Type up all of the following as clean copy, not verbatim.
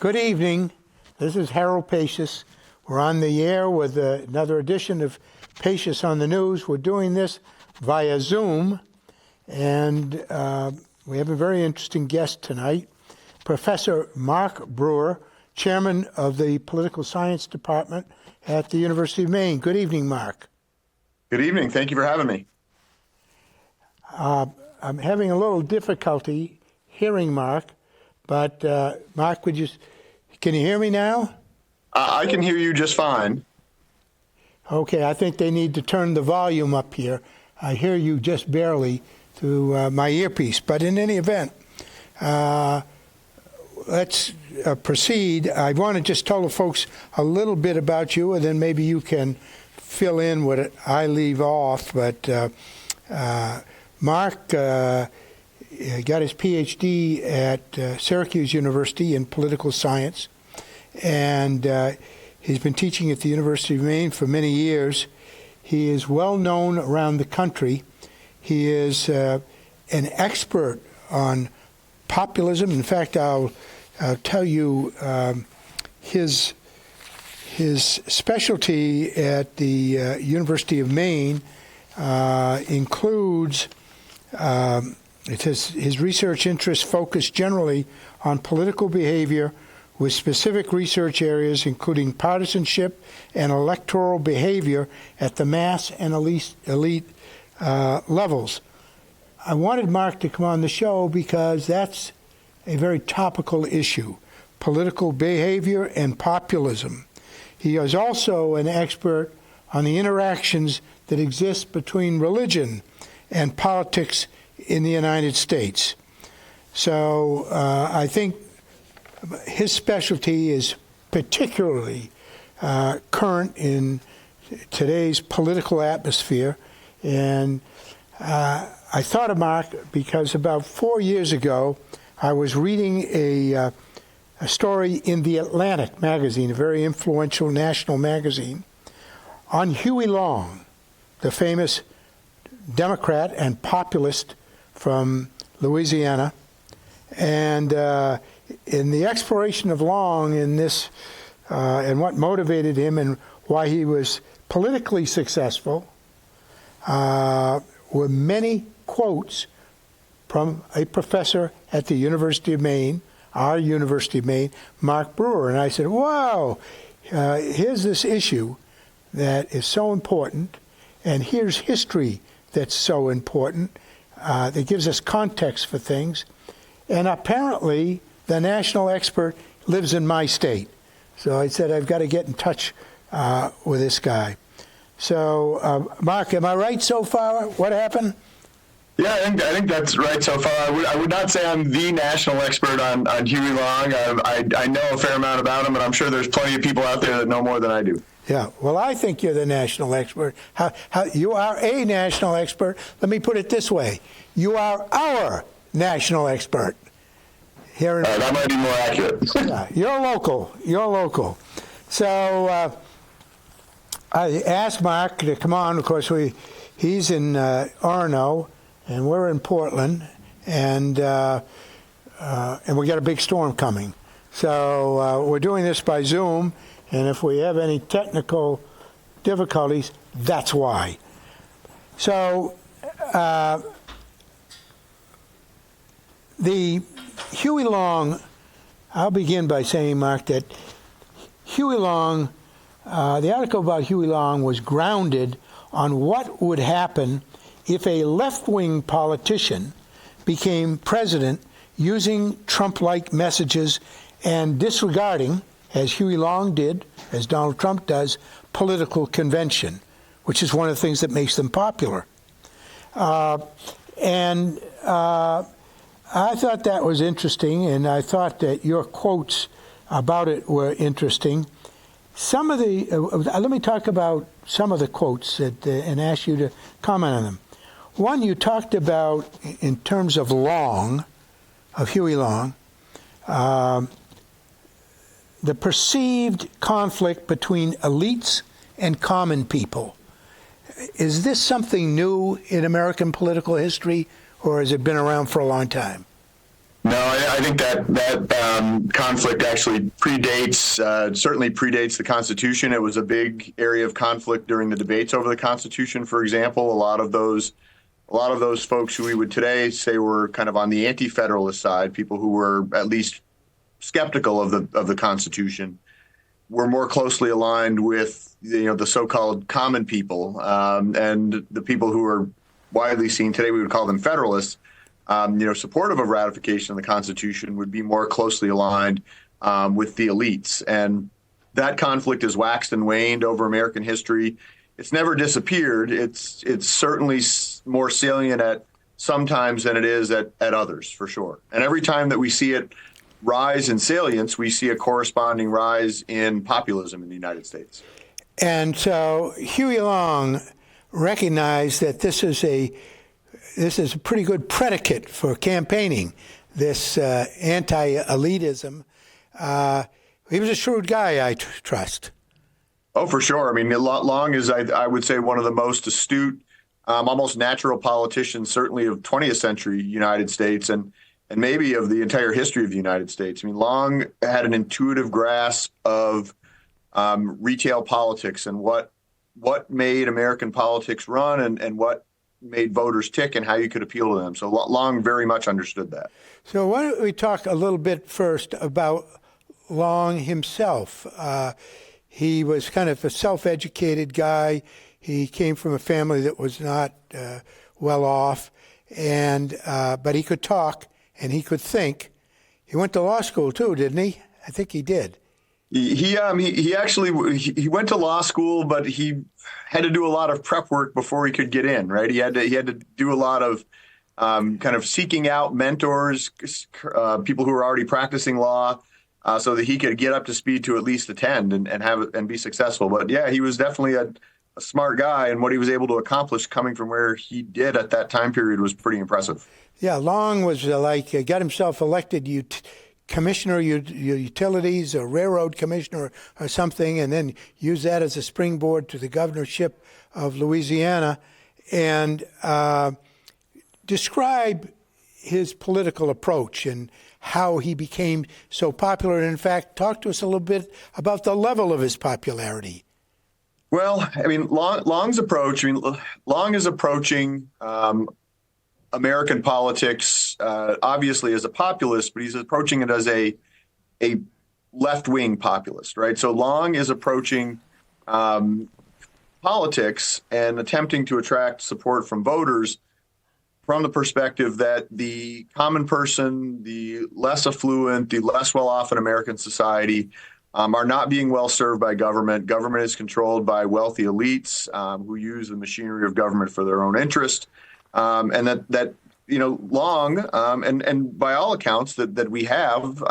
Good evening. This is Harold Pachios. We're on the air with another edition of Pachios on the News. We're doing this via Zoom, and we have a very interesting guest tonight, Professor Mark Brewer, Chairman of the Political Science Department at the University of Maine. Good evening, Mark. Good evening. Thank you for having me. I'm having a little difficulty hearing Mark, but Mark, can you hear me now? I can hear you just fine. Okay, I think they need to turn the volume up here. I hear you just barely through my earpiece. But in any event, let's proceed. I want to just tell the folks a little bit about you, and then maybe you can fill in what I leave off. But Mark got his PhD at Syracuse University in political science, and he's been teaching at the University of Maine for many years. He is well known around the country. He is an expert on populism. In fact, I'll tell you his specialty at the University of Maine includes his research interests focus generally on political behavior with specific research areas including partisanship and electoral behavior at the mass and elite levels. I wanted Mark to come on the show because that's a very topical issue, political behavior and populism. He is also an expert on the interactions that exist between religion and politics in the United States. So I think his specialty is particularly current in today's political atmosphere. And I thought of Mark because about 4 years ago, I was reading a story in the Atlantic magazine, a very influential national magazine, on Huey Long, the famous Democrat and populist from Louisiana. And in the exploration of Long in this, and what motivated him and why he was politically successful, were many quotes from a professor at the University of Maine, our University of Maine, Mark Brewer. And I said, wow, here's this issue that is so important, and here's history that's so important, that gives us context for things. And apparently, the national expert lives in my state. So I said, I've got to get in touch with this guy. So, Mark, am I right so far? What happened? Yeah, I think that's right so far. I would not say I'm the national expert on Huey Long. I know a fair amount about him, and I'm sure there's plenty of people out there that know more than I do. Yeah, well, I think you're the national expert. You are a national expert. Let me put it this way. You are our national expert. Here that might be more accurate. Yeah, you're local. You're local. So I asked Mark to come on. Of course, he's in Orono, and we're in Portland, and we got a big storm coming. So we're doing this by Zoom, and if we have any technical difficulties, that's why. So the Huey Long, I'll begin by saying, Mark, that Huey Long, the article about Huey Long was grounded on what would happen if a left-wing politician became president using Trump-like messages and disregarding, as Huey Long did, as Donald Trump does, political convention, which is one of the things that makes them popular. I thought that was interesting, and I thought that your quotes about it were interesting. Some of the let me talk about some of the quotes that, and ask you to comment on them. One, you talked about, in terms of Long, of Huey Long, the perceived conflict between elites and common people. Is this something new in American political history, or has it been around for a long time? No, I think that conflict actually certainly predates the Constitution. It was a big area of conflict during the debates over the Constitution. For example, a lot of those folks who we would today say were kind of on the anti-federalist side, people who were at least skeptical of the Constitution, were more closely aligned with the so-called common people, and the people who are widely seen today, we would call them federalists. Supportive of ratification of the Constitution would be more closely aligned with the elites, and that conflict has waxed and waned over American history. It's never disappeared. It's certainly more salient at some times than it is at others, for sure. And every time that we see it rise in salience, we see a corresponding rise in populism in the United States. And so Huey Long recognized that this is a pretty good predicate for campaigning, this anti-elitism. He was a shrewd guy, I trust. Oh, for sure. I mean, Long is, I would say, one of the most astute, almost natural politicians, certainly of 20th century United States and maybe of the entire history of the United States. I mean, Long had an intuitive grasp of retail politics and what made American politics run and what made voters tick and how you could appeal to them. So Long very much understood that. So why don't we talk a little bit first about Long himself? He was kind of a self-educated guy. He came from a family that was not well off, but he could talk and he could think. He went to law school too, didn't he? I think he did. He actually went to law school, but he had to do a lot of prep work before he could get in. Right? He had to do a lot of kind of seeking out mentors, people who were already practicing law, so that he could get up to speed to at least attend and be successful. But yeah, he was definitely a smart guy, and what he was able to accomplish coming from where he did at that time period was pretty impressive. Yeah, Long was got himself elected commissioner of utilities, or railroad commissioner or something, and then used that as a springboard to the governorship of Louisiana. And describe his political approach and how he became so popular. And in fact, talk to us a little bit about the level of his popularity. Well, I mean, Long's approach. I mean, Long is approaching American politics obviously as a populist, but he's approaching it as a left-wing populist, right? So Long is approaching politics and attempting to attract support from voters from the perspective that the common person, the less affluent, the less well-off in American society are not being well served by government. Government is controlled by wealthy elites who use the machinery of government for their own interest. And that Long, and by all accounts that we have,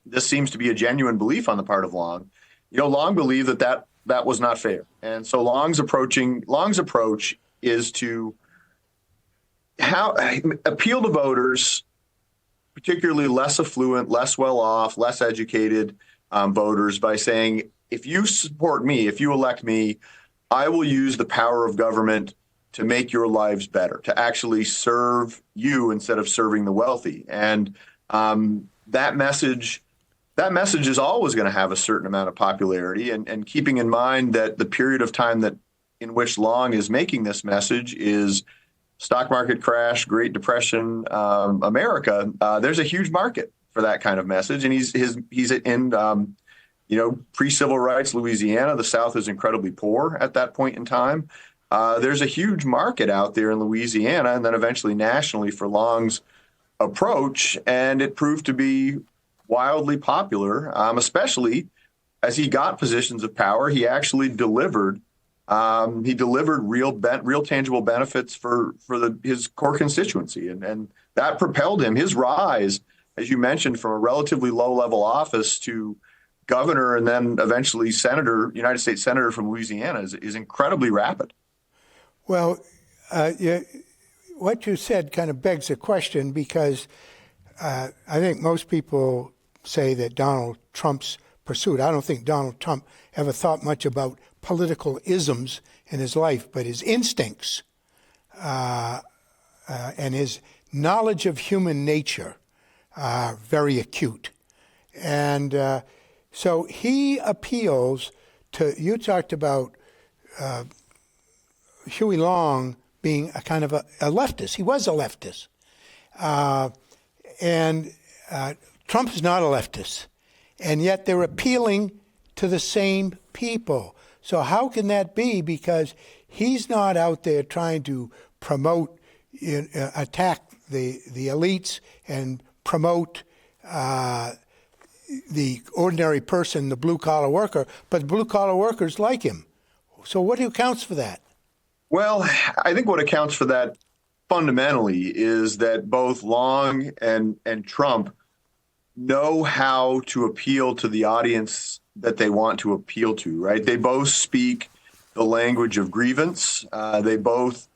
this seems to be a genuine belief on the part of Long. Long believed that was not fair. And so Long's approach is to appeal to voters, particularly less affluent, less well-off, less educated voters, by saying, if you support me, if you elect me, I will use the power of government to make your lives better, to actually serve you instead of serving the wealthy. And that message is always going to have a certain amount of popularity. And keeping in mind that the period of time in which Long is making this message is stock market crash, Great Depression, America, there's a huge market for that kind of message. And he's in pre-civil rights Louisiana. The South is incredibly poor at that point in time. There's a huge market out there in Louisiana and then eventually nationally for Long's approach, and it proved to be wildly popular, especially as he got positions of power. He actually delivered. He delivered real tangible benefits for his core constituency, and that propelled him. His rise, as you mentioned, from a relatively low-level office to governor and then eventually senator, United States senator from Louisiana, is incredibly rapid. Well, what you said kind of begs a question, because I think most people say that Donald Trump's pursuit, I don't think Donald Trump ever thought much about political isms in his life, but his instincts and his knowledge of human nature very acute. And so he appeals to, you talked about Huey Long being a kind of a leftist. He was a leftist. And Trump is not a leftist. And yet they're appealing to the same people. So how can that be? Because he's not out there trying to promote, attack the elites and promote the ordinary person, the blue-collar worker, but blue-collar workers like him. So what accounts for that? Well, I think what accounts for that fundamentally is that both Long and Trump know how to appeal to the audience that they want to appeal to, right? They both speak the language of grievance. They both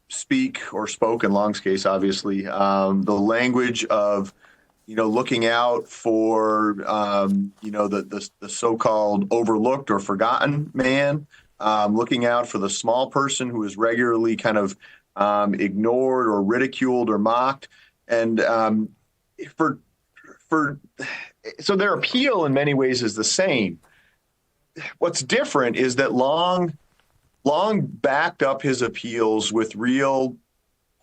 speak, or spoke in Long's case, obviously, the language of, looking out for, the so-called overlooked or forgotten man, looking out for the small person who is regularly kind of ignored or ridiculed or mocked. And so their appeal in many ways is the same. What's different is that Long backed up his appeals with real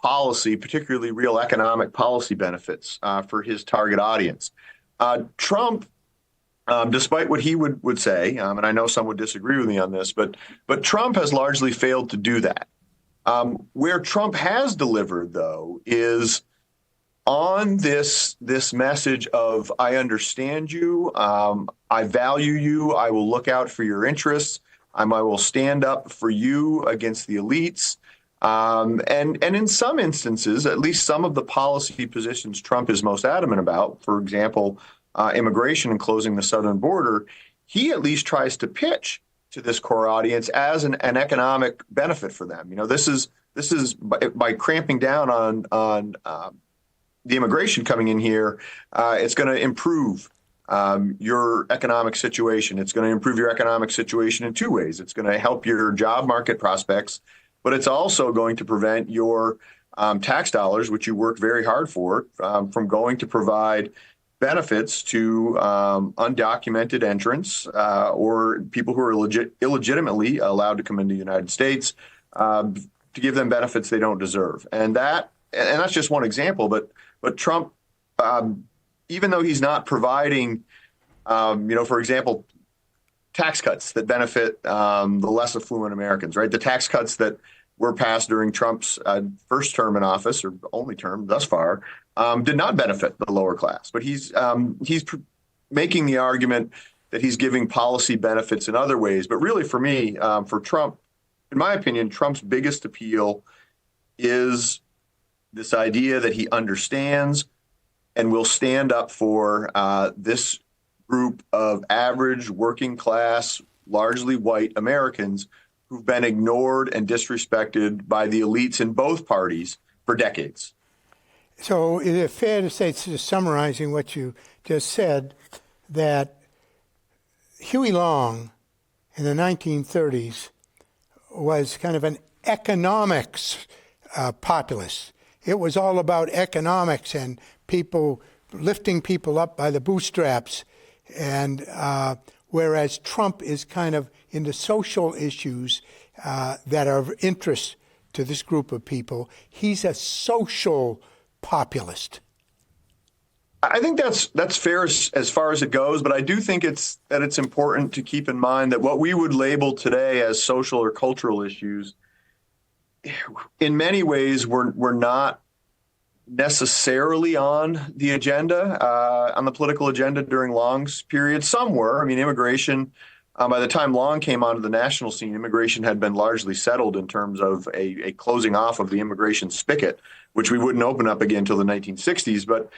policy, particularly real economic policy benefits for his target audience. Trump, despite what he would say, and I know some would disagree with me on this, but Trump has largely failed to do that. Where Trump has delivered, though, is on this message of, I understand you, I value you, I will look out for your interests, I will stand up for you against the elites. And in some instances, at least some of the policy positions Trump is most adamant about, for example, immigration and closing the southern border, he at least tries to pitch to this core audience as an economic benefit for them. This is by cramping down on the immigration coming in here, it's going to improve your economic situation. It's going to improve your economic situation in two ways. It's going to help your job market prospects, but it's also going to prevent your tax dollars, which you work very hard for, from going to provide benefits to undocumented entrants or people who are illegitimately allowed to come into the United States, to give them benefits they don't deserve. And that's just one example, but Trump, even though he's not providing, for example, tax cuts that benefit the less affluent Americans, right? The tax cuts that were passed during Trump's first term in office, or only term thus far, did not benefit the lower class. But he's making the argument that he's giving policy benefits in other ways. But really, for me, for Trump, in my opinion, Trump's biggest appeal is this idea that he understands and will stand up for this group of average working class, largely white Americans who've been ignored and disrespected by the elites in both parties for decades. So is it fair to say, just summarizing what you just said, that Huey Long in the 1930s was kind of an economics populist? It was all about economics and people lifting people up by the bootstraps, and whereas Trump is kind of into social issues that are of interest to this group of people. He's a social populist. I think that's fair as far as it goes, but I do think it's important to keep in mind that what we would label today as social or cultural issues, in many ways, were not necessarily on the agenda, on the political agenda during Long's period. Some were. I mean, immigration, by the time Long came onto the national scene, immigration had been largely settled in terms of a closing off of the immigration spigot, which we wouldn't open up again until the 1960s. But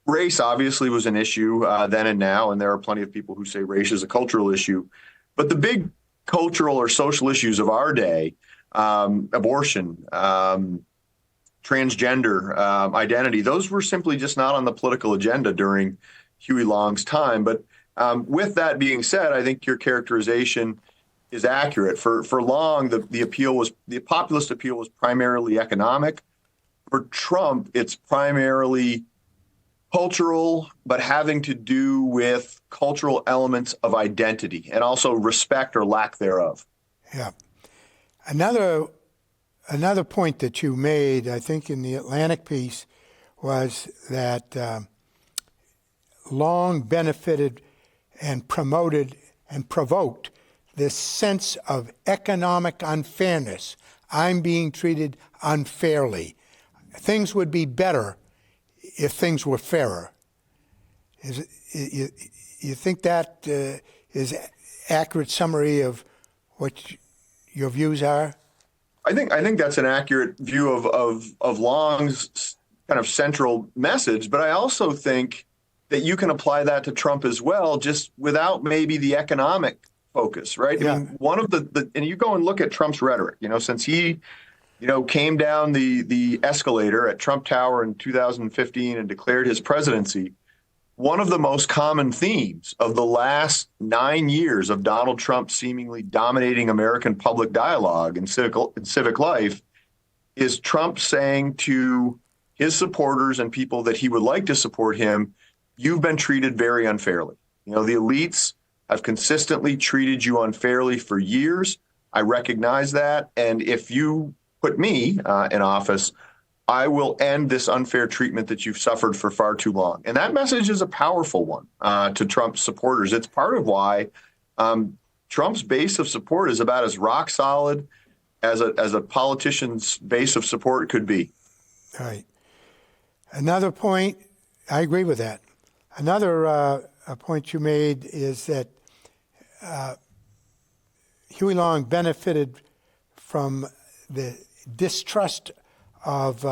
race obviously was an issue then and now, and there are plenty of people who say race is a cultural issue. But the big cultural or social issues of our day, abortion, transgender identity, those were simply just not on the political agenda during Huey Long's time. But with that being said, I think your characterization is accurate. For Long, the populist appeal was primarily economic. For Trump, it's primarily cultural, but having to do with cultural elements of identity and also respect or lack thereof. Yeah. Another point that you made, I think, in the Atlantic piece was that Long benefited and promoted and provoked this sense of economic unfairness. I'm being treated unfairly. Things would be better if things were fairer. You think that is accurate summary of what your views are? I think that's an accurate view of Long's kind of central message, but I also think that you can apply that to Trump as well, just without maybe the economic focus, right? Yeah. I mean, one of and you go and look at Trump's rhetoric, since he, came down the escalator at Trump Tower in 2015 and declared his presidency, one of the most common themes of the last 9 years of Donald Trump seemingly dominating American public dialogue and civic life is Trump saying to his supporters and people that he would like to support him, you've been treated very unfairly. The elites have consistently treated you unfairly for years. I recognize that. And if you put me in office, I will end this unfair treatment that you've suffered for far too long. And that message is a powerful one to Trump's supporters. It's part of why Trump's base of support is about as rock solid as a politician's base of support could be. All right. Another point, I agree with that. Another point you made is that Huey Long benefited from the distrust of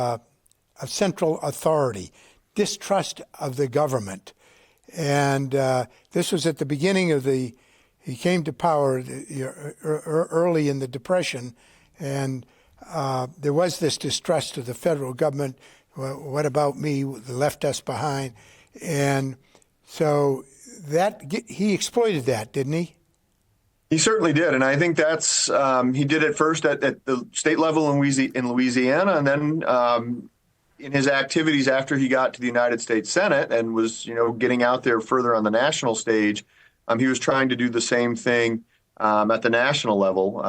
central authority, distrust of the government. And this was at the beginning of he came to power early in the Depression, and there was this distrust of the federal government. What about me? They left us behind. And so he exploited that, didn't he? He certainly did, and I think that's he did it first at the state level in Louisiana, and then in his activities after he got to the United States Senate and was getting out there further on the national stage. He was trying to do the same thing at the national level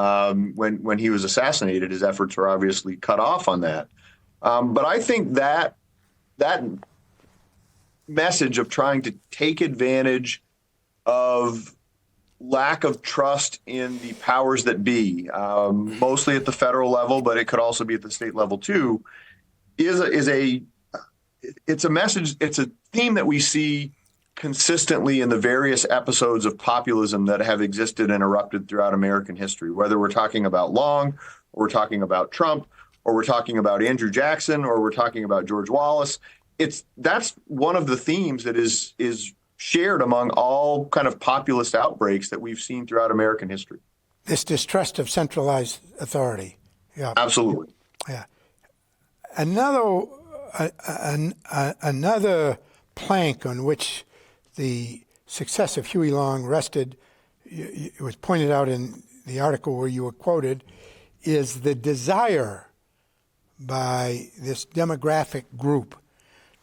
when he was assassinated. His efforts were obviously cut off on that, but I think that message of trying to take advantage of lack of trust in the powers that be, mostly at the federal level, but it could also be at the state level too, it's a message, it's a theme that we see consistently in the various episodes of populism that have existed and erupted throughout American history, whether we're talking about Long, or we're talking about Trump, or we're talking about Andrew Jackson, or we're talking about George Wallace. That's one of the themes that is shared among all kind of populist outbreaks that we've seen throughout American history. This distrust of centralized authority. Yeah, absolutely. Yeah. Another plank on which the success of Huey Long rested, it was pointed out in the article where you were quoted, is the desire by this demographic group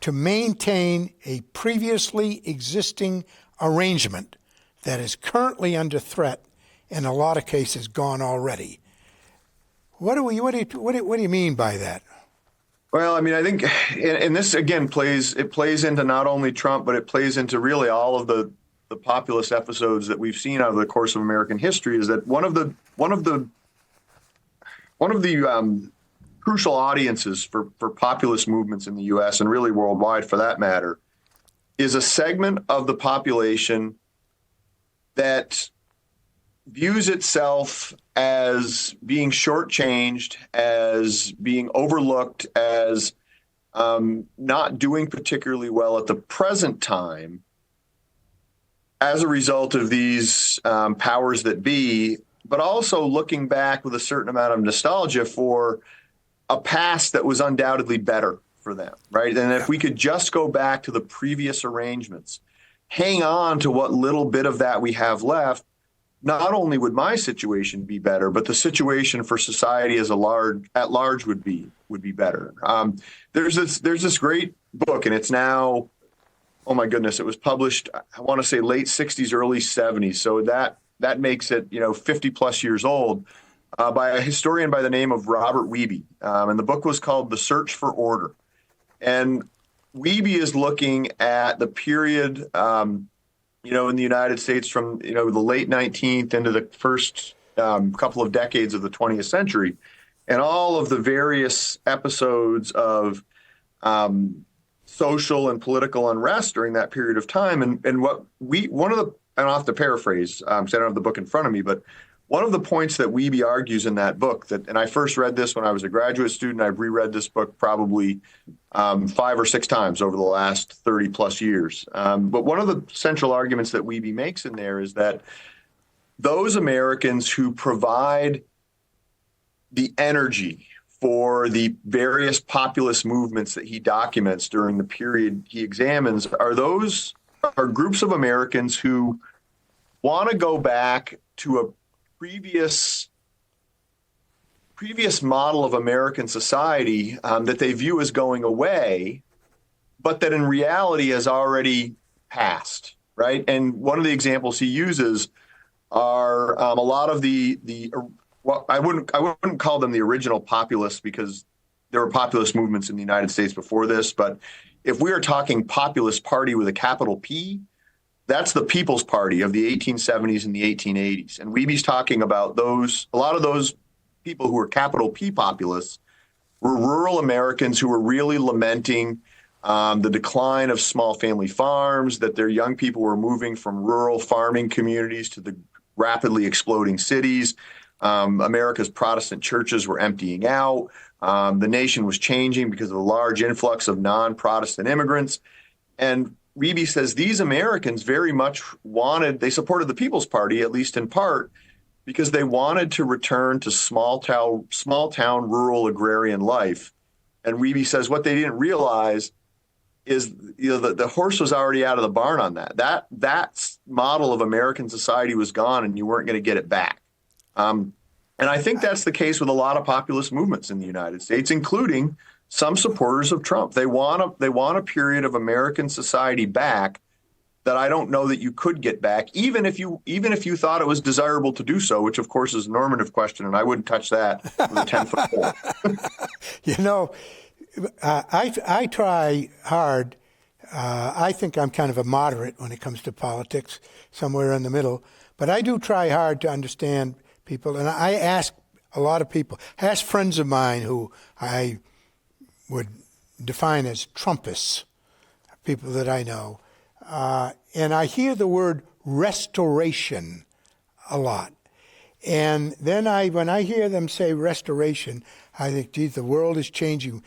to maintain a previously existing arrangement that is currently under threat, in a lot of cases gone already. What do you mean by that? Well, I mean, I think, and this again plays into not only Trump, but it plays into really all of the populist episodes that we've seen out of the course of American history. Is that one of the crucial audiences for populist movements in the U.S. and really worldwide, for that matter, is a segment of the population that views itself as being shortchanged, as being overlooked, as not doing particularly well at the present time as a result of these powers that be, but also looking back with a certain amount of nostalgia for a past that was undoubtedly better for them, right? And if we could just go back to the previous arrangements, hang on to what little bit of that we have left, not only would my situation be better, but the situation for society at large would be better. There's this great book, and it's now, oh my goodness, it was published, I want to say late 60s, early 70s. So that makes it 50 plus years old, by a historian by the name of Robert Wiebe, and the book was called The Search for Order. And Wiebe is looking at the period, in the United States from, the late 19th into the first couple of decades of the 20th century, and all of the various episodes of social and political unrest during that period of time. And I'll have to paraphrase, because I don't have the book in front of me, but one of the points that Wiebe argues in that book, and I first read this when I was a graduate student, I've reread this book probably 5 or 6 times over the last 30 plus years. But one of the central arguments that Wiebe makes in there is that those Americans who provide the energy for the various populist movements that he documents during the period he examines are groups of Americans who want to go back to a previous model of American society that they view as going away, but that in reality has already passed, right? And one of the examples he uses are a lot of I wouldn't call them the original populists, because there were populist movements in the United States before this. But if we are talking populist party with a capital P, that's the People's Party of the 1870s and the 1880s. And Wiebe's talking about a lot of those people who were capital P populists were rural Americans who were really lamenting the decline of small family farms, that their young people were moving from rural farming communities to the rapidly exploding cities. America's Protestant churches were emptying out. The nation was changing because of the large influx of non-Protestant immigrants. And Wiebe says these Americans very much they supported the People's Party, at least in part, because they wanted to return to small town rural agrarian life. And Wiebe says what they didn't realize is the horse was already out of the barn on that. That model of American society was gone, and you weren't going to get it back. And I think that's the case with a lot of populist movements in the United States, including some supporters of Trump. They want a period of American society back that I don't know that you could get back, even if you thought it was desirable to do so, which of course is a normative question, and I wouldn't touch that with a 10-foot pole. I try hard. I think I'm kind of a moderate when it comes to politics, somewhere in the middle. But I do try hard to understand people, and I ask a lot of people. I ask friends of mine who I would define as Trumpists, people that I know, and I hear the word restoration a lot. And then when I hear them say restoration, I think, geez, the world is changing.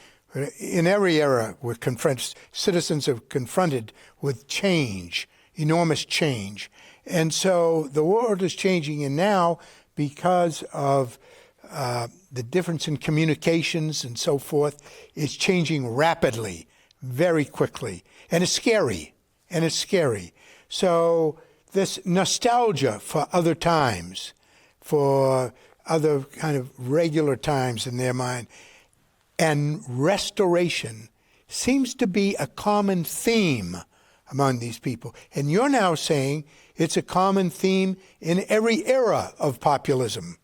In every era, citizens are confronted with change, enormous change. And so the world is changing, and now because of the difference in communications and so forth, it's changing rapidly, very quickly. And it's scary. So this nostalgia for other times, for other kind of regular times in their mind, and restoration seems to be a common theme among these people. And you're now saying it's a common theme in every era of populism.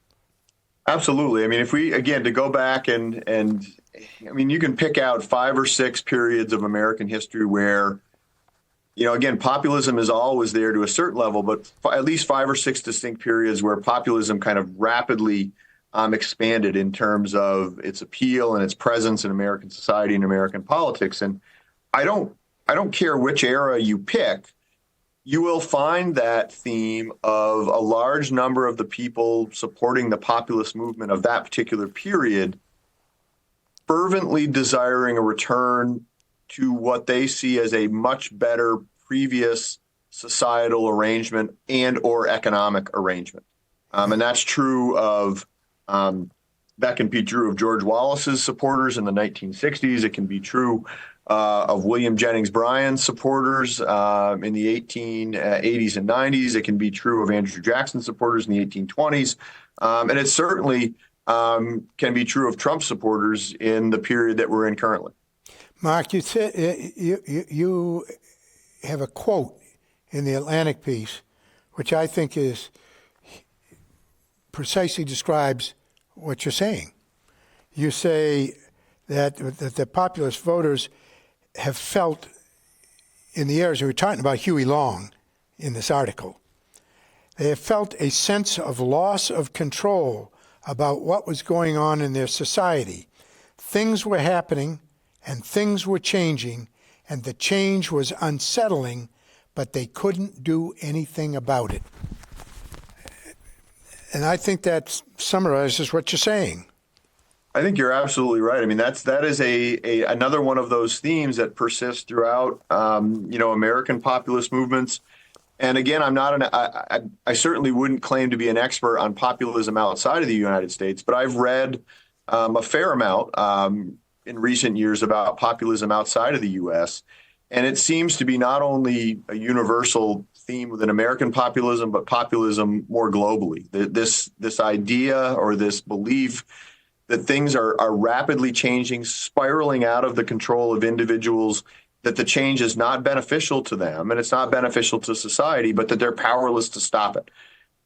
Absolutely. I mean, to go back and I mean, you can pick out 5 or 6 periods of American history where, again, populism is always there to a certain level, but at least 5 or 6 distinct periods where populism kind of rapidly expanded in terms of its appeal and its presence in American society and American politics. And I don't care which era you pick, you will find that theme of a large number of the people supporting the populist movement of that particular period fervently desiring a return to what they see as a much better previous societal arrangement and or economic arrangement. And that's true of That can be true of George Wallace's supporters in the 1960s. It can be true of William Jennings Bryan's supporters in the 1880s and 90s. It can be true of Andrew Jackson's supporters in the 1820s. And it certainly can be true of Trump's supporters in the period that we're in currently. Mark, you said you have a quote in the Atlantic piece, which I think is precisely describes what you're saying. You say that the populist voters have felt in the areas, we were talking about Huey Long in this article, they have felt a sense of loss of control about what was going on in their society. Things were happening and things were changing, and the change was unsettling, but they couldn't do anything about it. And I think that summarizes what you're saying. I think you're absolutely right. I mean, that is another one of those themes that persists throughout, American populist movements. And again, I certainly wouldn't claim to be an expert on populism outside of the United States, but I've read a fair amount in recent years about populism outside of the U.S. And it seems to be not only a universal theme within American populism, but populism more globally. This idea or this belief that things are rapidly changing, spiraling out of the control of individuals, that the change is not beneficial to them and it's not beneficial to society, but that they're powerless to stop it.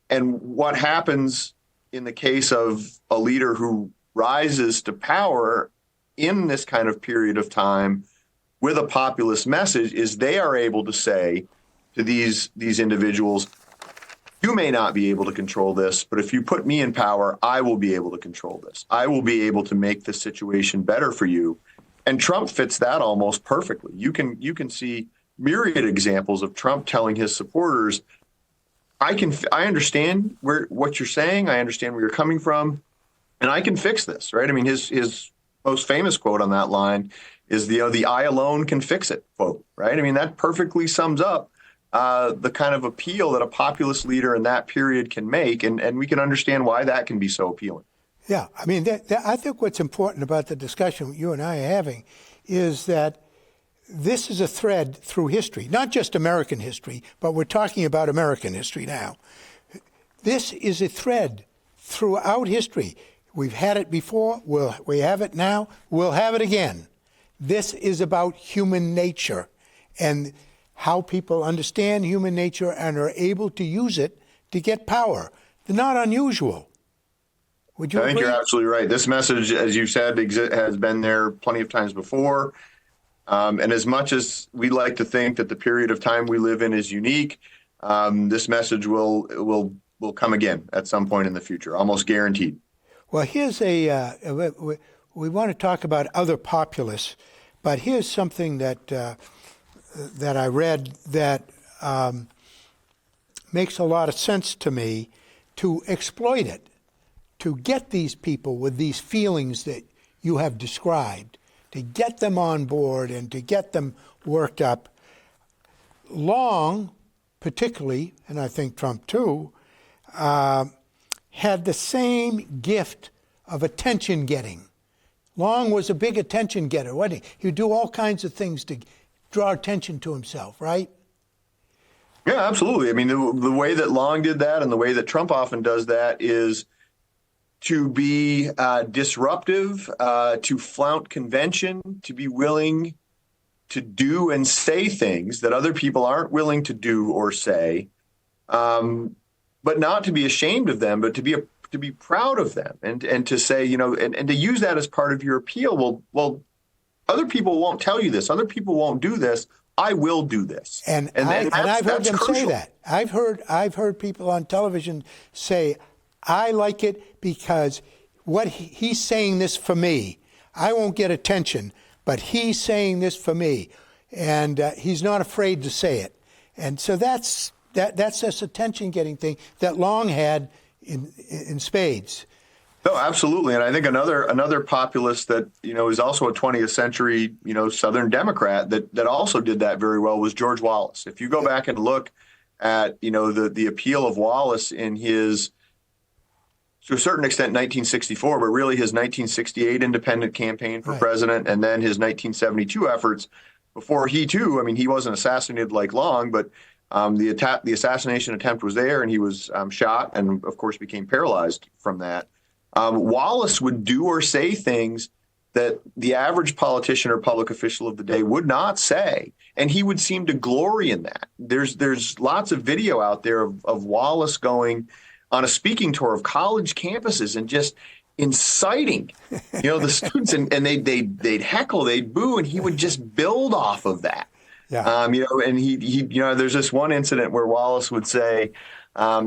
And what happens in the case of a leader who rises to power in this kind of period of time with a populist message is they are able to say to these individuals, you may not be able to control this, but if you put me in power, I will be able to control this. I will be able to make this situation better for you. And Trump fits that almost perfectly. You can see myriad examples of Trump telling his supporters, I understand what you're saying. I understand where you're coming from, and I can fix this, right? I mean, his most famous quote on that line is the I alone can fix it quote, right? I mean, that perfectly sums up the kind of appeal that a populist leader in that period can make, and we can understand why that can be so appealing. Yeah, I mean, I think what's important about the discussion you and I are having is that this is a thread through history, not just American history, but we're talking about American history now. This is a thread throughout history. We've had it before, we have it now, we'll have it again. This is about human nature and how people understand human nature and are able to use it to get power. They're not unusual. Would you agree? I think you're absolutely right. This message, as you said, has been there plenty of times before. And as much as we like to think that the period of time we live in is unique, this message will come again at some point in the future, almost guaranteed. Well, here's we want to talk about other populists, but here's something that I read that makes a lot of sense to me, to exploit it, to get these people with these feelings that you have described, to get them on board and to get them worked up. Long, particularly, and I think Trump too, had the same gift of attention getting. Long was a big attention getter, wasn't he? He would do all kinds of things to draw attention to himself, right? Yeah, absolutely. I mean, the way that Long did that and the way that Trump often does that is to be disruptive, to flout convention, to be willing to do and say things that other people aren't willing to do or say, but not to be ashamed of them, but to be proud of them and to say, and to use that as part of your appeal. Well, other people won't tell you this. Other people won't do this. I will do this. And I've heard them crucial. say that. I've heard people on television say, I like it because what he's saying this for me. I won't get attention, but he's saying this for me, and he's not afraid to say it. And so that's this attention-getting thing that Long had in spades. No, absolutely, and I think another populist that is also a 20th century Southern Democrat that also did that very well was George Wallace. If you go back and look at the appeal of Wallace in his to a certain extent 1964, but really his 1968 independent campaign for Right. president, and then his 1972 efforts before he too. I mean, he wasn't assassinated like Long, but the assassination attempt was there, and he was shot, and of course became paralyzed from that. Wallace would do or say things that the average politician or public official of the day would not say, and he would seem to glory in that. There's lots of video out there of Wallace going on a speaking tour of college campuses and just inciting, the students, and they'd heckle, they'd boo, and he would just build off of that. Yeah. And he there's this one incident where Wallace would say, I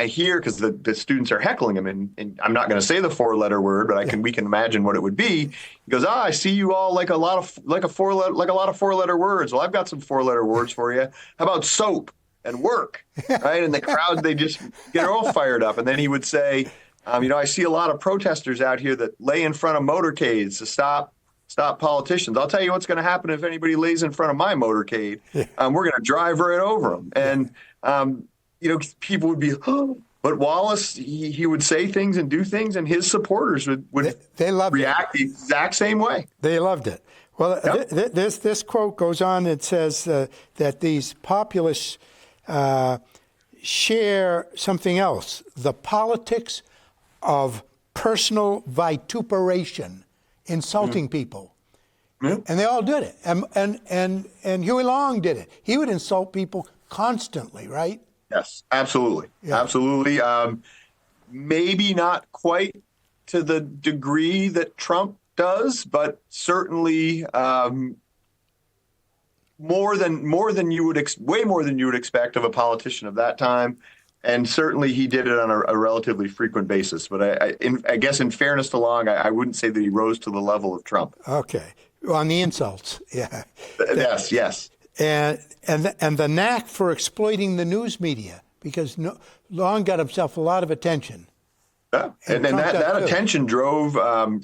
hear, because the students are heckling him, and I'm not going to say the four-letter word, but we can imagine what it would be. He goes, I see you all like a lot of four-letter words. Well, I've got some four-letter words for you. How about soap and work, right? And the crowd, they just get all fired up. And then he would say, I see a lot of protesters out here that lay in front of motorcades to stop politicians. I'll tell you what's going to happen if anybody lays in front of my motorcade. We're going to drive right over them. And, people would be, oh. But Wallace, he would say things and do things, and his supporters would they loved react the exact same way. They loved it. Well, Yep. this quote goes on. It says that these populists share something else: the politics of personal vituperation, insulting people. Yeah. And they all did it. And Huey Long did it. He would insult people constantly, right? Yes, absolutely. Yeah. Absolutely. Maybe not quite to the degree that Trump does, but certainly more than you would way more than you would expect of a politician of that time. And certainly he did it on a relatively frequent basis. But I guess in fairness to Long, I wouldn't say that he rose to the level of Trump. Okay. On the insults, yeah. Yes. And the knack for exploiting the news media, because Long got himself a lot of attention. Yeah. And that attention drove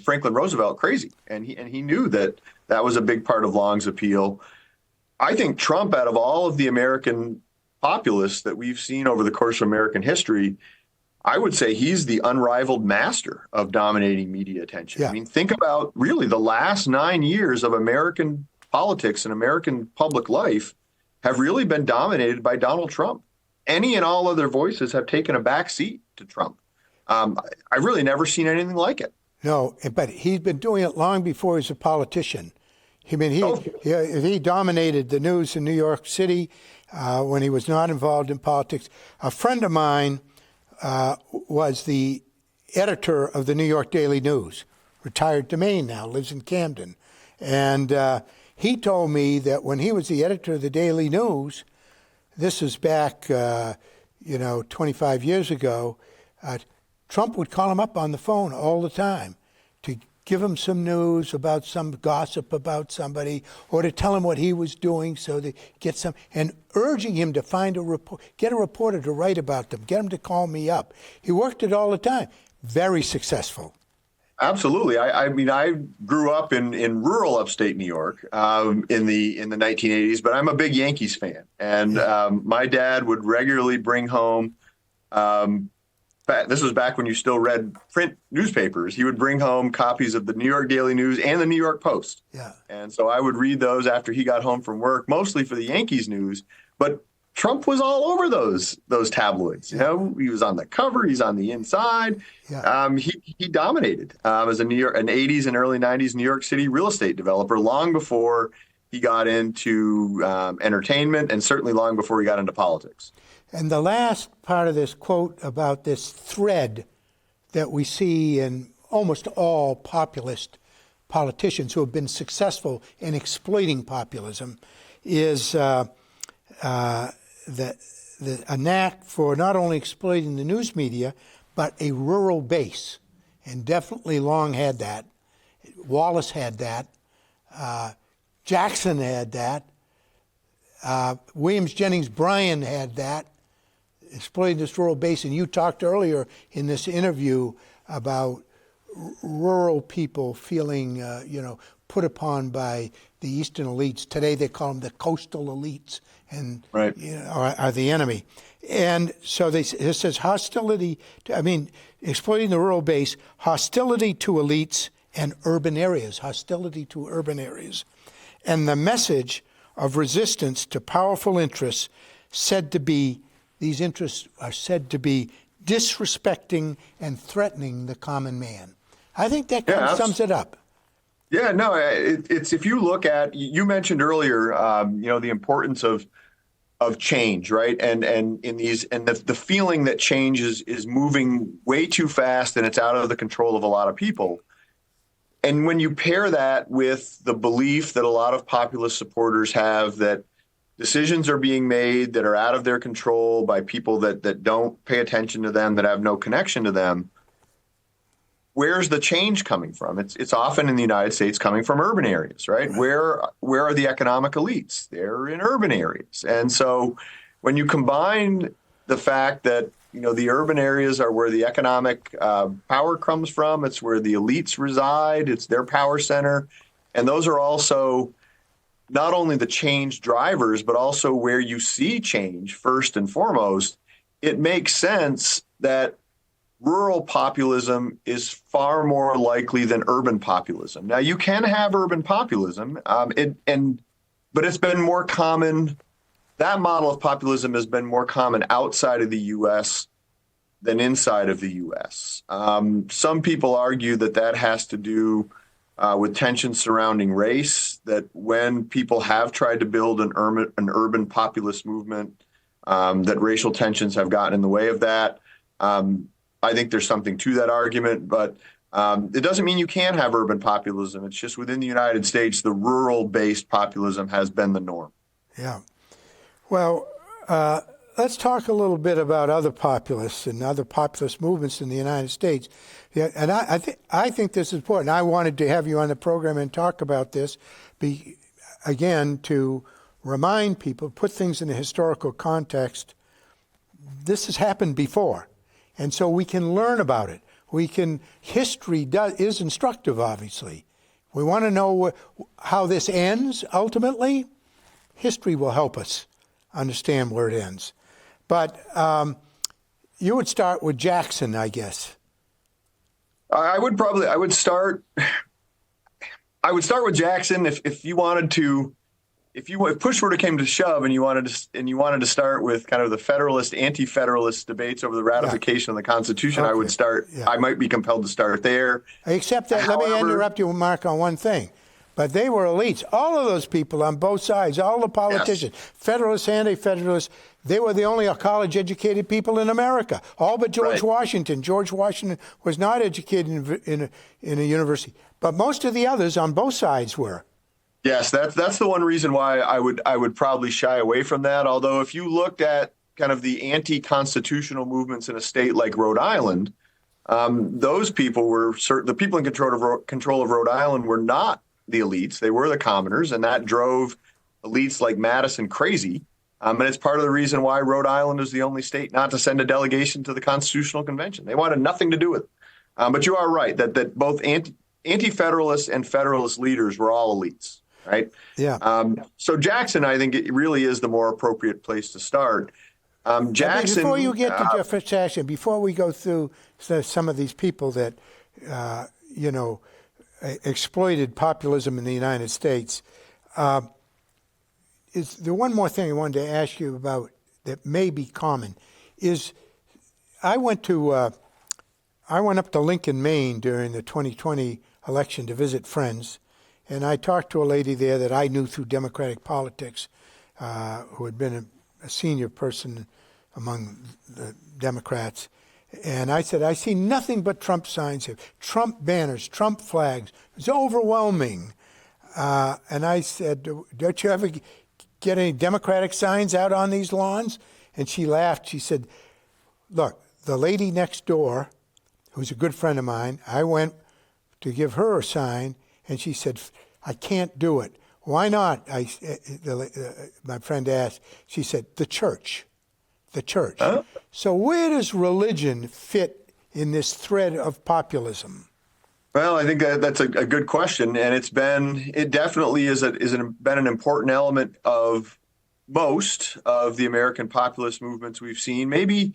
Franklin Roosevelt crazy, and he knew that was a big part of Long's appeal. I think Trump, out of all of the American populists that we've seen over the course of American history, I would say he's the unrivaled master of dominating media attention. Yeah. I mean, think about really the last 9 years of American politics and American public life have really been dominated by Donald Trump. Any and all other voices have taken a back seat to Trump. I've really never seen anything like it. No, but he's been doing it long before he's a politician. He dominated the news in New York City when he was not involved in politics. A friend of mine was the editor of the New York Daily News, retired to Maine now, lives in Camden. And he told me that when he was the editor of the Daily News, this is back, 25 years ago, Trump would call him up on the phone all the time to give him some news about some gossip about somebody, or to tell him what he was doing so they get some, and urging him to find get a reporter to write about them, get him to call me up. He worked it all the time. Very successful. Absolutely. I mean, I grew up in rural upstate New York in the 1980s, but I'm a big Yankees fan, and my dad would regularly bring home. This was back when you still read print newspapers. He would bring home copies of the New York Daily News and the New York Post. Yeah. And so I would read those after he got home from work, mostly for the Yankees news. But Trump was all over those tabloids. Yeah. He was on the cover. He's on the inside. Yeah. He dominated as an 80s and early 90s New York City real estate developer long before he got into entertainment, and certainly long before he got into politics. And the last part of this quote about this thread that we see in almost all populist politicians who have been successful in exploiting populism is a knack for not only exploiting the news media, but a rural base. And definitely Long had that. Wallace had that. Jackson had that. Williams Jennings Bryan had that. Exploiting this rural base. And you talked earlier in this interview about rural people feeling, put upon by the eastern elites. Today they call them the coastal elites, and right. Are the enemy. And so it says hostility, exploiting the rural base, hostility to elites and urban areas, hostility to urban areas. And the message of resistance to powerful interests these interests are said to be disrespecting and threatening the common man. I think that kind of sums it up. Yeah, no, it's if you look at, you mentioned earlier, the importance of change, right? And in these, and the feeling that change is moving way too fast and it's out of the control of a lot of people. And when you pair that with the belief that a lot of populist supporters have that decisions are being made that are out of their control by people that don't pay attention to them, that have no connection to them, where's the change coming from? It's often in the United States coming from urban areas, right? Where are the economic elites? They're in urban areas. And so when you combine the fact that the urban areas are where the economic power comes from, it's where the elites reside, it's their power center, and those are also not only the change drivers, but also where you see change first and foremost, it makes sense that rural populism is far more likely than urban populism. Now, you can have urban populism, but it's been more common. That model of populism has been more common outside of the U.S. than inside of the U.S. Some people argue that has to do with tensions surrounding race, that when people have tried to build an urban populist movement, that racial tensions have gotten in the way of that. I think there's something to that argument, but it doesn't mean you can't have urban populism. It's just within the United States, the rural-based populism has been the norm. Yeah. Well, let's talk a little bit about other populists and other populist movements in the United States. Yeah, and I think this is important. I wanted to have you on the program and talk about this, again, to remind people, put things in a historical context. This has happened before, and so we can learn about it. History is instructive, obviously. We want to know how this ends ultimately. History will help us understand where it ends. But you would start with Jackson, I guess. I would start with Jackson if you wanted to. If push were to came to shove, and you wanted to start with kind of the Federalist, anti-Federalist debates over the ratification of the Constitution, okay. I would start. Yeah. I might be compelled to start there. Except that, let me interrupt you, Mark, on one thing. But they were elites. All of those people on both sides, all the politicians, yes. Federalists, anti-Federalists, they were the only college-educated people in America. All but George Washington. George Washington was not educated in a university. But most of the others on both sides were. Yes, that's the one reason why I would probably shy away from that. Although if you looked at kind of the anti-constitutional movements in a state like Rhode Island, those people were the people in control of Rhode Island were not the elites. They were the commoners, and that drove elites like Madison crazy. And it's part of the reason why Rhode Island is the only state not to send a delegation to the Constitutional Convention. They wanted nothing to do with it. But you are right that both anti-Federalists and Federalist leaders were all elites. Right. Yeah. So Jackson, I think it really is the more appropriate place to start. Jackson. Before you get to Jackson, before we go through some of these people that, exploited populism in the United States, is there one more thing I wanted to ask you about that may be common? Is I went up to Lincoln, Maine during the 2020 election to visit friends. And I talked to a lady there that I knew through Democratic politics, who had been a senior person among the Democrats. And I said, I see nothing but Trump signs here, Trump banners, Trump flags. It's overwhelming. And I said, don't you ever get any Democratic signs out on these lawns? And she laughed. She said, look, the lady next door, who's a good friend of mine, I went to give her a sign. And she said, I can't do it. Why not? My friend asked. She said, the church. Huh? So where does religion fit in this thread of populism? Well, I think that's a good question. And it definitely been an important element of most of the American populist movements we've seen. Maybe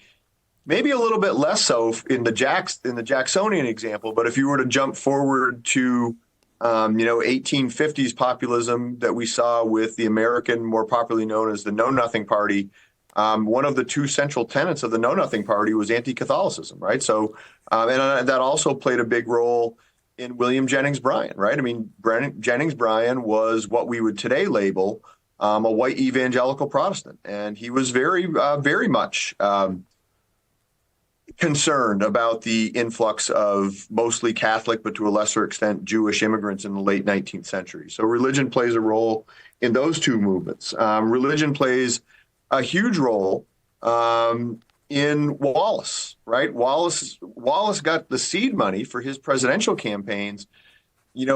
a little bit less so in the Jacksonian example. But if you were to jump forward to 1850s populism that we saw with the American, more popularly known as the Know Nothing Party, one of the two central tenets of the Know Nothing Party was anti-Catholicism, right? So, and that also played a big role in William Jennings Bryan, right? I mean, Jennings Bryan was what we would today label a white evangelical Protestant, and he was very much concerned about the influx of mostly Catholic, but to a lesser extent, Jewish immigrants in the late 19th century. So religion plays a role in those two movements. Religion plays a huge role in Wallace, right? Wallace got the seed money for his presidential campaigns,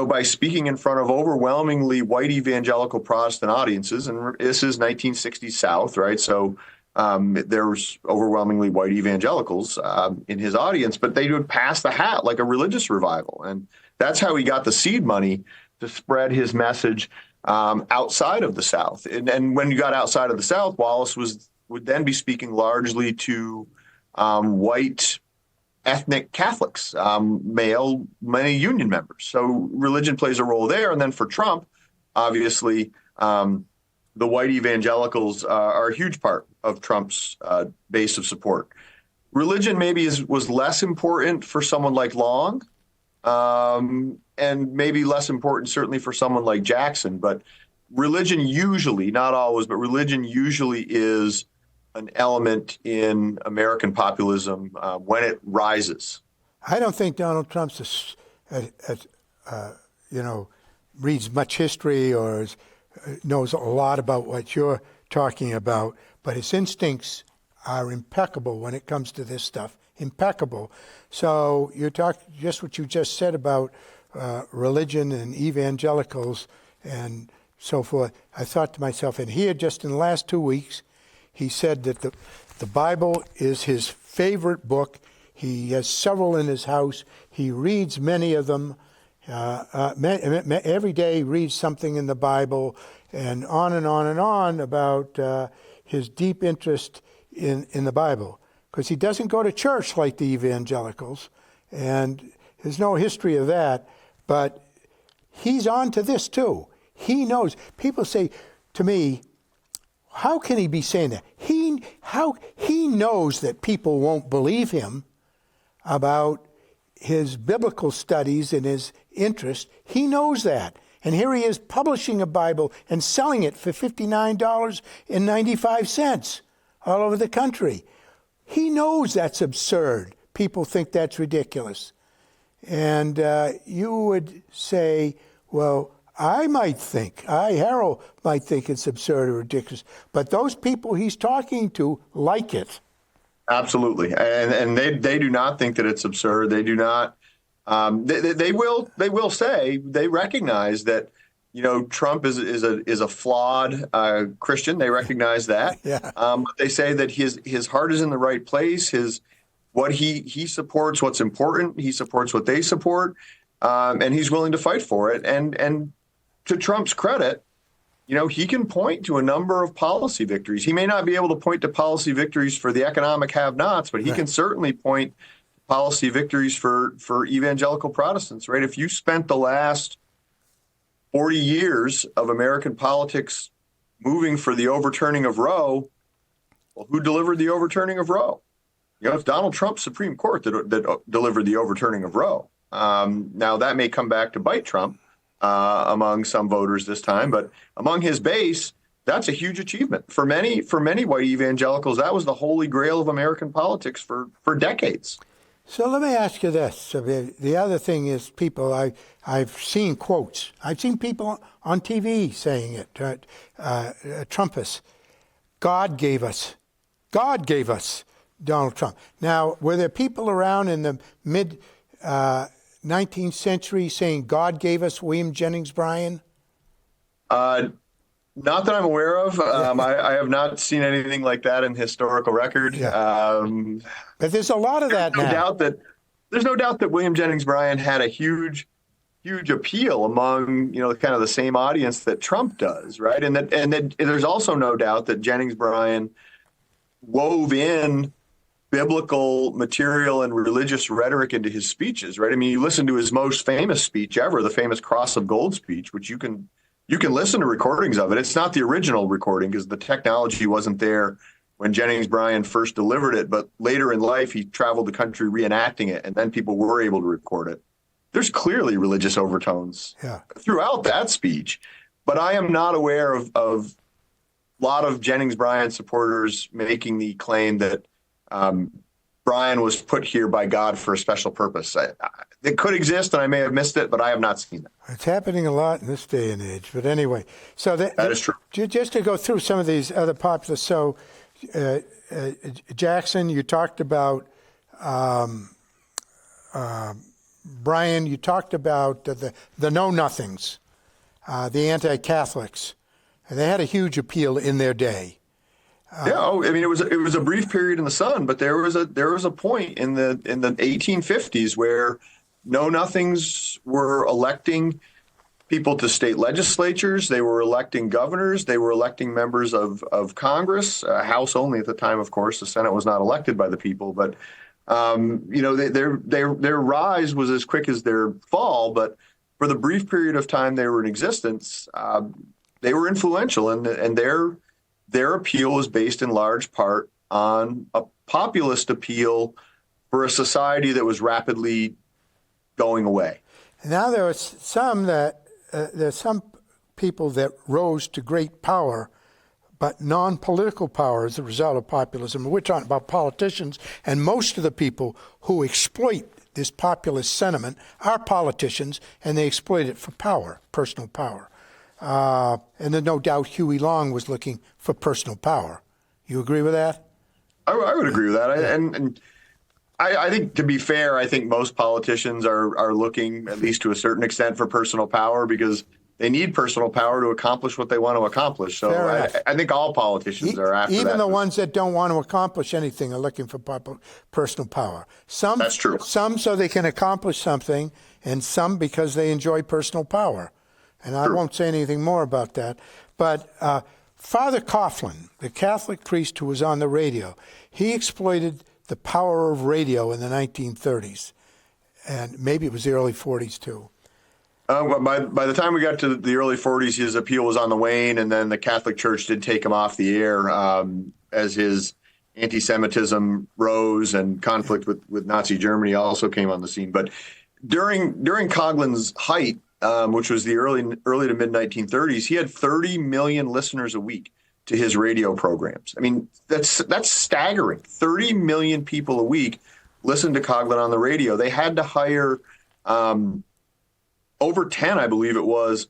by speaking in front of overwhelmingly white evangelical Protestant audiences. And this is 1960s South, right? So there was overwhelmingly white evangelicals in his audience, but they would pass the hat like a religious revival. And that's how he got the seed money to spread his message outside of the South. And when you got outside of the South, Wallace would then be speaking largely to white ethnic Catholics, many Union members. So religion plays a role there. And then for Trump, obviously, the white evangelicals are a huge part of Trump's base of support. Religion maybe was less important for someone like Long, and maybe less important certainly for someone like Jackson. But religion usually, not always, but religion usually is an element in American populism when it rises. I don't think Donald Trump reads much history or knows a lot about what you're talking about, but his instincts are impeccable when it comes to this stuff. Impeccable. So you talk just what you just said about religion and evangelicals and so forth. I thought to myself, and here just in the last 2 weeks, he said that the Bible is his favorite book. He has several in his house. He reads many of them. Every day he reads something in the Bible, and on and on and on about his deep interest in the Bible. Because he doesn't go to church like the evangelicals, and there's no history of that, but he's on to this too. He knows. People say to me, how can he be saying that? He knows that people won't believe him about his biblical studies and his interest. He knows that. And here he is publishing a Bible and selling it for $59.95 all over the country. He knows that's absurd. People think that's ridiculous. And you would say, well, Harold might think it's absurd or ridiculous, but those people he's talking to like it. Absolutely, and they do not think that it's absurd. They do not. They will say they recognize that Trump is a flawed Christian. They recognize that. Yeah. But they say that his heart is in the right place. What he supports, what's important. He supports what they support, and he's willing to fight for it. And to Trump's credit, he can point to a number of policy victories. He may not be able to point to policy victories for the economic have-nots, but he can certainly point to policy victories for evangelical Protestants, right? If you spent the last 40 years of American politics moving for the overturning of Roe, well, who delivered the overturning of Roe? It's Donald Trump's Supreme Court that delivered the overturning of Roe. Now, that may come back to bite Trump among some voters this time, but among his base, that's a huge achievement. For many white evangelicals, that was the holy grail of American politics for decades. So let me ask you this. So the other thing is I've seen quotes. I've seen people on TV saying it, Trumpists. God gave us Donald Trump. Now, were there people around in the mid 19th century saying God gave us William Jennings Bryan? Not that I'm aware of. I have not seen anything like that in historical record. Yeah. But there's a lot of that now. There's no doubt that William Jennings Bryan had a huge huge appeal among, kind of the same audience that Trump does, right? And that there's also no doubt that Jennings Bryan wove in biblical material and religious rhetoric into his speeches, right? I mean, you listen to his most famous speech ever, the famous Cross of Gold speech, which you can listen to recordings of it. It's not the original recording because the technology wasn't there when Jennings Bryan first delivered it, but later in life, he traveled the country reenacting it, and then people were able to record it. There's clearly religious overtones throughout that speech, but I am not aware of a lot of Jennings Bryan supporters making the claim that Bryan was put here by God for a special purpose. It could exist, and I may have missed it, but I have not seen it. It's happening a lot in this day and age. But anyway, so that is true. Just to go through some of these other popular. So, Jackson, you talked about Bryan. You talked about the know-nothings, the anti-Catholics, and they had a huge appeal in their day. I mean, it was a brief period in the sun, but there was a point in the 1850s where know-nothings were electing people to state legislatures. They were electing governors. They were electing members of Congress, House only at the time, of course. The Senate was not elected by the people, but their rise was as quick as their fall. But for the brief period of time they were in existence, they were influential, and their appeal was based in large part on a populist appeal for a society that was rapidly going away. Now there are there's some people that rose to great power, but non-political power as a result of populism. We're talking about politicians, and most of the people who exploit this populist sentiment are politicians, and they exploit it for power, personal power. And there's no doubt Huey Long was looking for personal power. You agree with that? I would agree with that. And I think, to be fair, I think most politicians are looking, at least to a certain extent, for personal power because they need personal power to accomplish what they want to accomplish. So I think all politicians are after that. Even the ones that don't want to accomplish anything are looking for personal power. That's true. Some so they can accomplish something, and some because they enjoy personal power. And I won't say anything more about that. But Father Coughlin, the Catholic priest who was on the radio, he exploited the power of radio in the 1930s. And maybe it was the early 40s, too. By the time we got to the early 40s, his appeal was on the wane, and then the Catholic Church did take him off the air as his anti-Semitism rose and conflict with Nazi Germany also came on the scene. But during Coughlin's height, which was the early to mid 1930s, he had 30 million listeners a week to his radio programs. I mean, that's staggering. 30 million people a week listened to Coughlin on the radio. They had to hire over 10, I believe it was,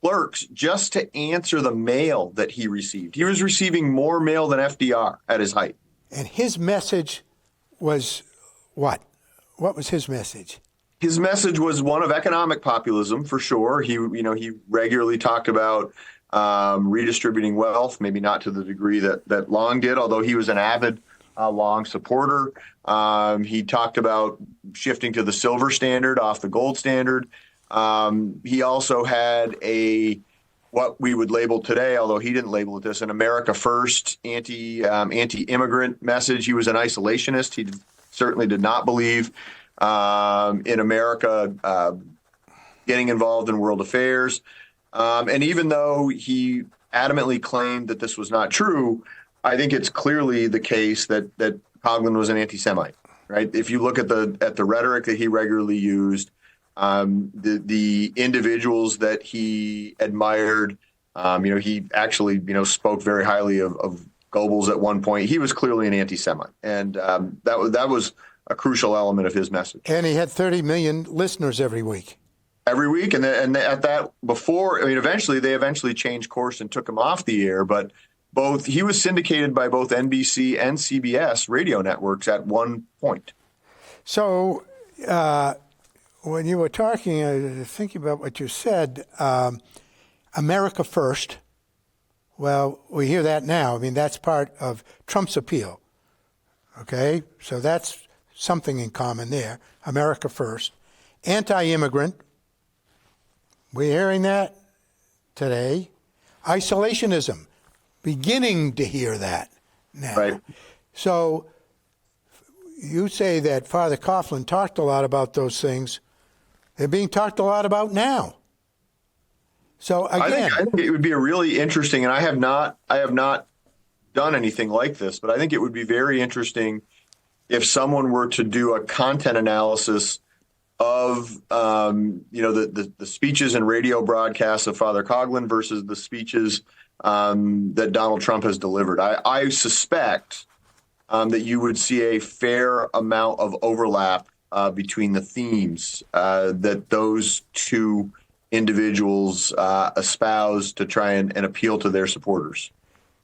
clerks just to answer the mail that he received. He was receiving more mail than FDR at his height. And his message was what? What was his message? His message was one of economic populism, for sure. He regularly talked about redistributing wealth, maybe not to the degree that Long did, although he was an avid Long supporter. He talked about shifting to the silver standard off the gold standard. He also had what we would label today, although he didn't label it this, an America First anti-immigrant message. He was an isolationist. He certainly did not believe in America getting involved in world affairs. And even though he adamantly claimed that this was not true, I think it's clearly the case that Coughlin was an anti-Semite, right? If you look at the rhetoric that he regularly used, the individuals that he admired, he actually, spoke very highly of Goebbels at one point. He was clearly an anti-Semite, and that was a crucial element of his message. And he had 30 million listeners every week. Every week, and at that before, they eventually changed course and took him off the air, but he was syndicated by both NBC and CBS radio networks at one point. So when you were talking, thinking about what you said, America First, well, we hear that now. I mean, that's part of Trump's appeal. Okay, so that's something in common there. America First. Anti-immigrant, We're hearing that today. Isolationism, beginning to hear that now. Right. So you say that Father Coughlin talked a lot about those things. They're being talked a lot about now. So again, I think it would be a really interesting, and I have not done anything like this, but I think it would be very interesting if someone were to do a content analysis of the speeches and radio broadcasts of Father Coughlin versus the speeches that Donald Trump has delivered. I suspect that you would see a fair amount of overlap between the themes that those two individuals espouse to try and appeal to their supporters.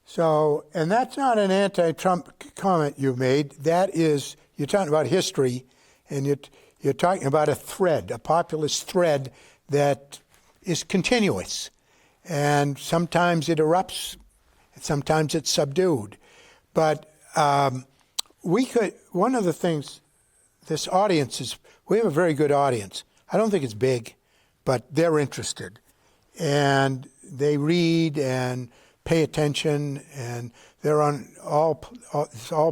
So, and that's not an anti-Trump comment you made. That is, you're talking about history, and you're talking about a thread, a populist thread that is continuous. And sometimes it erupts, and sometimes it's subdued. But one of the things, this audience is, we have a very good audience. I don't think it's big, but they're interested. And they read and pay attention, and they're on all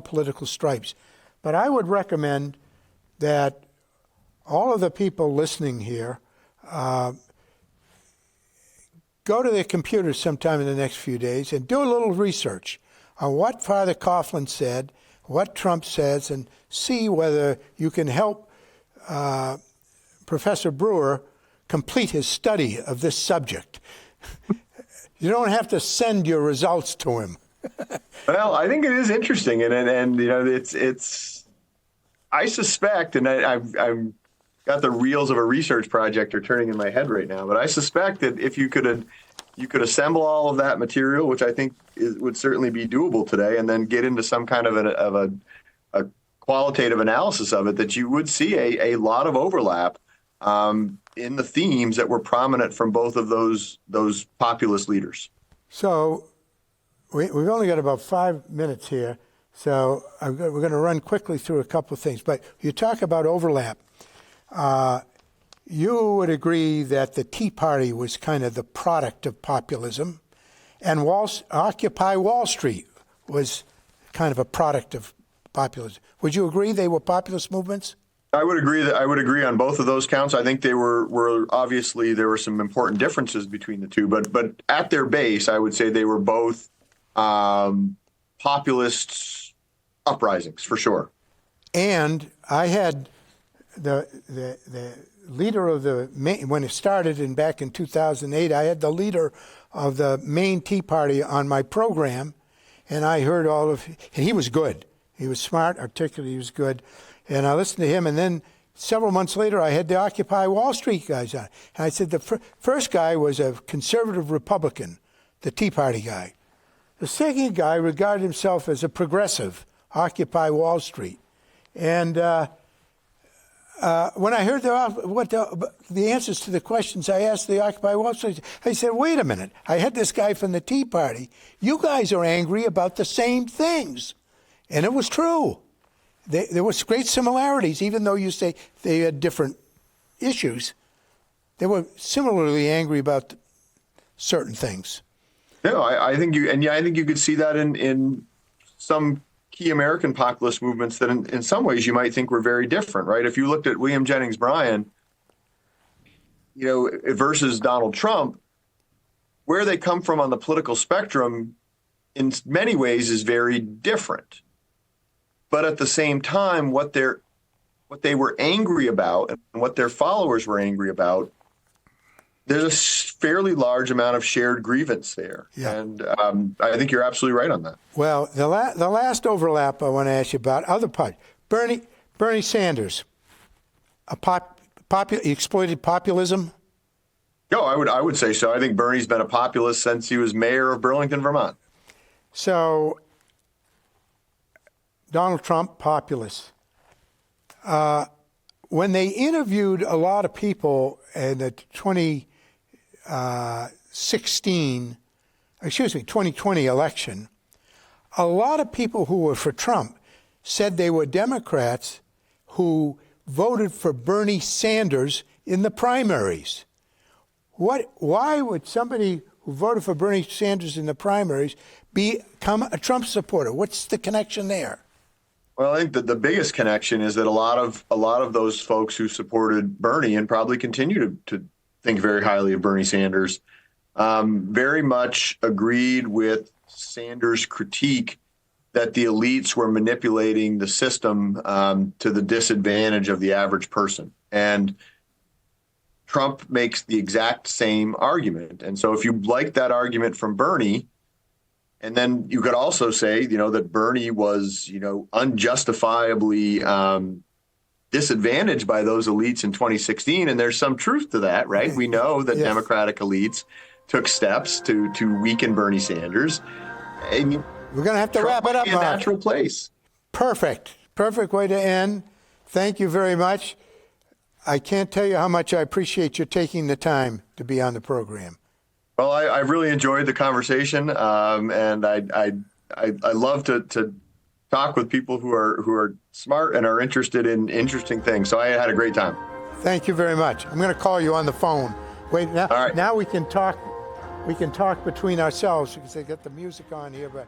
political stripes. But I would recommend that all of the people listening here go to their computers sometime in the next few days and do a little research on what Father Coughlin said, what Trump says, and see whether you can help Professor Brewer complete his study of this subject. You don't have to send your results to him. Well, I think it is interesting, and it's. I suspect, and I've got the reels of a research project are turning in my head right now, but I suspect that if you could assemble all of that material, which I think would certainly be doable today, and then get into some kind of a qualitative analysis of it, that you would see a lot of overlap in the themes that were prominent from both of those populist leaders. So we've only got about 5 minutes here, so we're going to run quickly through a couple of things. But you talk about overlap. You would agree that the Tea Party was kind of the product of populism, and Occupy Wall Street was kind of a product of populism. Would you agree they were populist movements? I would agree on both of those counts. I think they were obviously there were some important differences between the two, but at their base, I would say they were both populist uprisings for sure. And I had the leader of the Maine, when it started back in 2008, I had the leader of the Maine Tea Party on my program, and I heard and he was good. He was smart, articulate, he was good. And I listened to him, and then several months later, I had the Occupy Wall Street guys on. And I said the first guy was a conservative Republican, the Tea Party guy. The second guy regarded himself as a progressive, Occupy Wall Street. And when I heard the answers to the questions I asked the Occupy Wall Street, I said, wait a minute. I had this guy from the Tea Party. You guys are angry about the same things. And it was true. There was great similarities, even though you say they had different issues. They were similarly angry about certain things. No, I think you could see that in some key American populist movements that in some ways you might think were very different, right? If you looked at William Jennings Bryan, versus Donald Trump, where they come from on the political spectrum in many ways is very different. But at the same time, what they were angry about and what their followers were angry about, there's a fairly large amount of shared grievance there. Yeah. And I think you're absolutely right on that. Well, the last overlap I want to ask you about, other part, Bernie Sanders, exploited populism? No, I would say so. I think Bernie's been a populist since he was mayor of Burlington, Vermont. So Donald Trump, populist. When they interviewed a lot of people in the 2020 election, a lot of people who were for Trump said they were Democrats who voted for Bernie Sanders in the primaries. Why would somebody who voted for Bernie Sanders in the primaries become a Trump supporter? What's the connection there? Well, I think that the biggest connection is that a lot of those folks who supported Bernie and probably continue to think very highly of Bernie Sanders very much agreed with Sanders' critique that the elites were manipulating the system to the disadvantage of the average person. And Trump makes the exact same argument. And so if you like that argument from Bernie, and then you could also say, that Bernie was, unjustifiably disadvantaged by those elites in 2016. And there's some truth to that, right? We know that Yes. Democratic elites took steps to weaken Bernie Sanders. And We're going to have to wrap it up, a Mark. natural place. Perfect way to end. Thank you very much. I can't tell you how much I appreciate you taking the time to be on the program. Well, I really enjoyed the conversation, and I love to talk with people who are smart and are interested in interesting things. So I had a great time. Thank you very much. I'm going to call you on the phone. Wait, now, All right. now we can talk. We can talk between ourselves because they got the music on here, but.